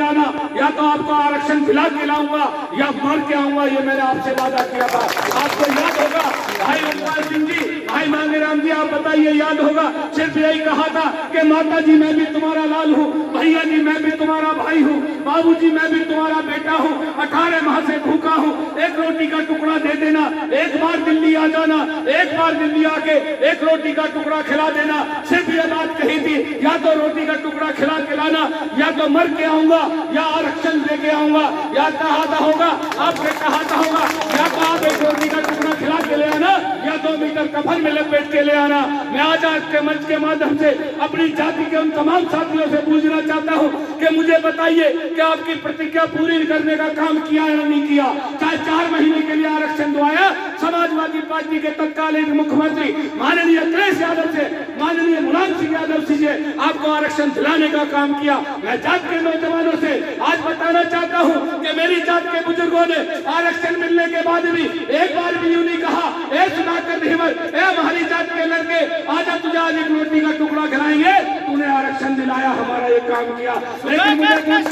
दिलाना, या तो आपको आरक्षण दिला के लाऊंगा या मार के आऊंगा, ये मैंने आपसे वादा किया था। आपको याद होगा भाई उमपाल सिंह जी, भाई मांगेराम जी, आप बताइए याद होगा, सिर्फ यही कहा था कि माता जी मैं भी तुम्हारा लाल हूँ, भैया जी मैं भी तुम्हारा भाई हूँ, बाबू जी मैं भी तुम्हारा बेटा हूँ, 18 माह से भूखा हूँ, एक रोटी का टुकड़ा दे देना, एक बार दिल्ली आ जाना, एक बार दिल्ली आके एक रोटी का टुकड़ा खिला देना। सिर्फ ये बात कही थी, या तो रोटी का टुकड़ा खिला के लाना, या तो मर के आऊंगा या आरक्षण लेके आऊंगा, या कहा था होगा आपसे, कहा था होगा, या तो आप एक रोटी का टुकड़ा खिला के ले आना या 2 मीटर कफन में लपेट के ले आना। मैं आज के मंच के माध्यम से अपनी जाति के उन तमाम साथियों से पूछना चाहता हूं कि मुझे बताइए कि आपकी प्रतिज्ञा पूरी करने का काम किया या नहीं किया। चाहे 4 महीने के लिए आरक्षण दवाया, समाजवादी पार्टी के तत्कालीन मुख्यमंत्री माननीय अखिलेश यादव से माननीय मुलायम सिंह यादव जी से आपको आरक्षण दिलाने का काम किया। मैं जात के नौजवानों से आज बताना चाहता हूं कि मेरी जात के बुजुर्गों ने आरक्षण मिलने के बाद भी एक बार भी यूं नहीं कहा, ए सुधाकर धीमर, ए हमारी जात के लड़के, आजा तुझे आज एक रोटी का टुकड़ा खिलाएंगे, तूने आरक्षण दिलाया, हमारा ये काम किया। लेकिन मुझे किस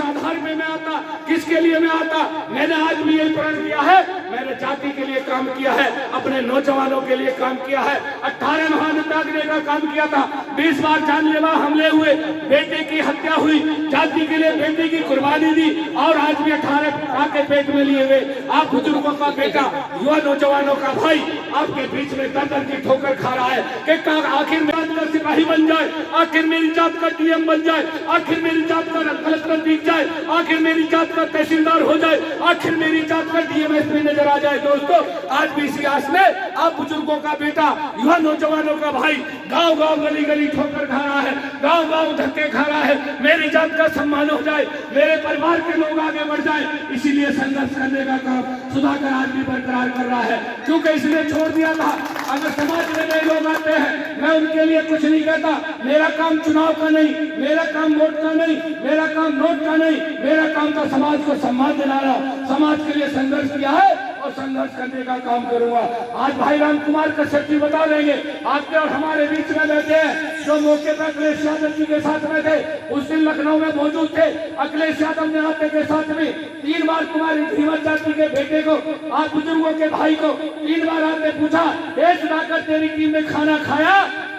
आधार पे मैं आता, किसके लिए मैं आता? मैंने आज भी यही प्रण किया है, मैंने जाति के लिए काम किया है, अपने नौजवानों के लिए काम किया है। 18 महान त्यागने का काम किया था, 20 बार जानलेवा हमले हुए, बेटे की हत्या हुई, जाति के लिए बेटे की कुर्बानी दी, और आज भी 18 के पेट में लिए हुए आप बुजुर्गों का बेटा, युवा नौजवानों का भाई आपके बीच में दर्द की ठोकर खा रहा है कि आखिर मेरी जात का सिपाही बन जाए, आखिर मेरी जात का डीएम बन जाए, आखिर मेरी जात का कलेक्टर दिख जाए, आखिर मेरी जात का तहसीलदार हो जाए, आखिर मेरी जात का डीएमएसपी नजर आ जाए। दोस्तों, आज भी इसी आस में आप बुजुर्गों का बेटा, युवा नौजवानों का भाई गांव गांव गली गली ठोकर खा रहा है, गांव गांव धक्के खा रहा है। मेरी जात का सम्मान हो जाए, मेरे परिवार के लोग आगे बढ़ जाए, इसीलिए संघर्ष करने का काम सुधाकर आज भी बरकरार कर रहा है, क्योंकि इसने छोड़ दिया था। अगर समाज में नए लोग आते हैं, मैं उनके लिए कुछ नहीं कहता, मेरा काम चुनाव का नहीं, मेरा काम वोट का नहीं, मेरा काम नोट का नहीं, मेरा काम तो समाज को सम्मान दिलाना, समाज के लिए संघर्ष किया है और संघर्ष करने का काम करूंगा। आज भाई राम कुमार कश्यप जी बता देंगे, आपके और हमारे बीच में बैठे हैं, जो मौके पर अखिलेश यादव जी के साथ में थे, उस दिन लखनऊ में मौजूद थे। अखिलेश यादव ने आते के साथ में 3 बार तुम्हारी धीमर जाति के बेटे को, आज बुजुर्गों के भाई को 3 बार आते पूछा, ए सुधाकर तेरी टीम ने खाना खाया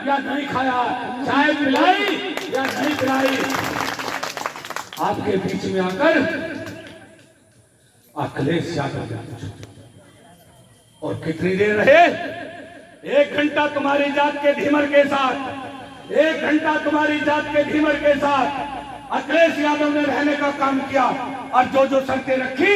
या नहीं खाया, चाय पिलाई या नहीं पिलाई। आपके बीच में आकर अखिलेश यादव ने और कितनी देर रहे? 1 घंटा तुम्हारी जात के धीमर के साथ, 1 घंटा तुम्हारी जात के धीमर के साथ अखिलेश यादव ने रहने का काम किया, और जो जो शर्तें रखी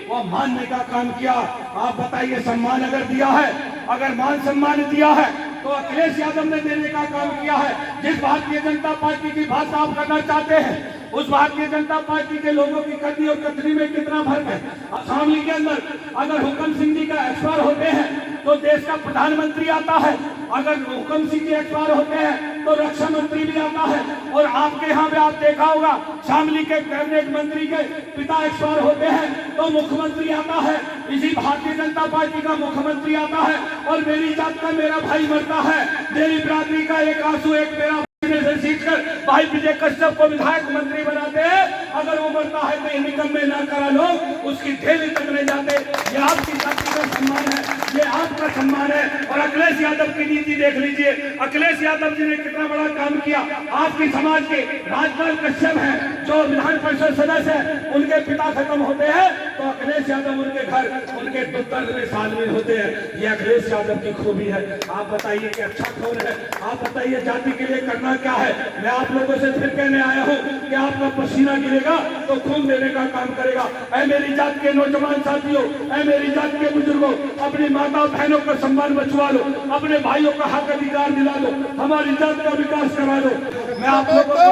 वो मानने का काम किया। आप बताइए, सम्मान अगर दिया है, अगर मान सम्मान दिया है, तो अखिलेश यादव ने देने का काम किया है। जिस भारतीय जनता पार्टी की बात आप करना चाहते हैं, उस भारतीय जनता पार्टी के लोगों की कथनी और कथनी में कितना फर्क है। शामली के अंदर अगर हुक्म सिंह जी का एक्सपायर होते हैं तो देश का प्रधानमंत्री आता है, अगर हुक्म सिंह जी एक्सपायर होते हैं तो रक्षा मंत्री भी आता है, और आपके यहाँ पे आप देखा होगा शामली के कैबिनेट मंत्री के पिता एक्सपायर होते हैं तो मुख्यमंत्री आता है, इसी भारतीय जनता पार्टी का मुख्यमंत्री आता है, और मेरी जात का मेरा भाई मरता है, मेरी बिरादरी का एक आंसू एक मेरा से सीख कर भाई विजय कश्यप को विधायक मंत्री बनाते हैं, अगर वो मरता है तो निकम्मे ना करा लोग उसकी ढेली तक नहीं जाते। ये आपकी जाति का सम्मान है, ये आपका सम्मान है। और अखिलेश यादव की नीति देख लीजिए, अखिलेश यादव जी ने कितना बड़ा काम किया। आपकी समाज के राजपाल कश्यप है, जो विधान परिषद सदस्य है, उनके पिता खत्म होते हैं तो अखिलेश यादव उनके घर उनके दुख दर्द में शामिल होते हैं। ये अखिलेश यादव की खूबी है। आप बताइए कि अच्छा कौन है? आप बताइए जाति के लिए करना क्या है? मैं आप लोगों से फिर कहने आया हूँ कि आपका पसीना गिरेगा तो खून देने का काम करेगा। ऐ मेरी जात के नौजवान साथियों, ऐ मेरी जात के बुजुर्गों, अपनी माता बहनों का सम्मान बचवा लो, अपने भाइयों का हक अधिकार दिला दो, हमारी जात का विकास करा दो। मैं आप लोगों को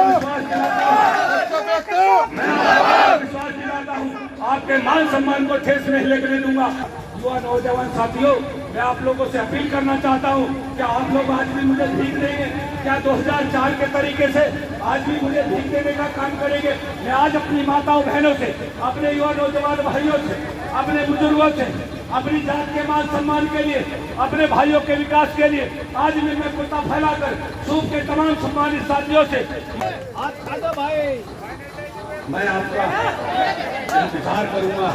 विश्वास दिलाता हूँ, आपके मान सम्मान को ठेस नहीं लगने दूंगा। युवा नौजवान साथियों, मैं आप लोगों से अपील करना चाहता हूं कि आप लोग आज भी मुझे भीख देंगे क्या? 2004 के तरीके से आज भी मुझे भीख देने का काम करेंगे? मैं आज अपनी माताओं बहनों से, अपने युवा नौजवान भाइयों से, अपने बुजुर्गों से अपनी जात के मान सम्मान के लिए, अपने भाइयों के विकास के लिए आज भी मैं कुर्ता फैलाकर सूप के तमाम सम्मानित साथियों से मैं आपका इंतजार करूंगा,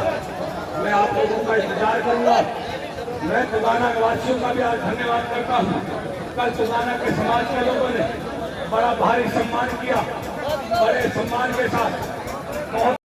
मैं आप लोगों का इंतजार करूंगा। मैं तुगाना निवासियों का भी आज धन्यवाद करता हूँ। कल तुगाना के समाज के लोगों ने बड़ा भारी सम्मान किया, बड़े सम्मान के साथ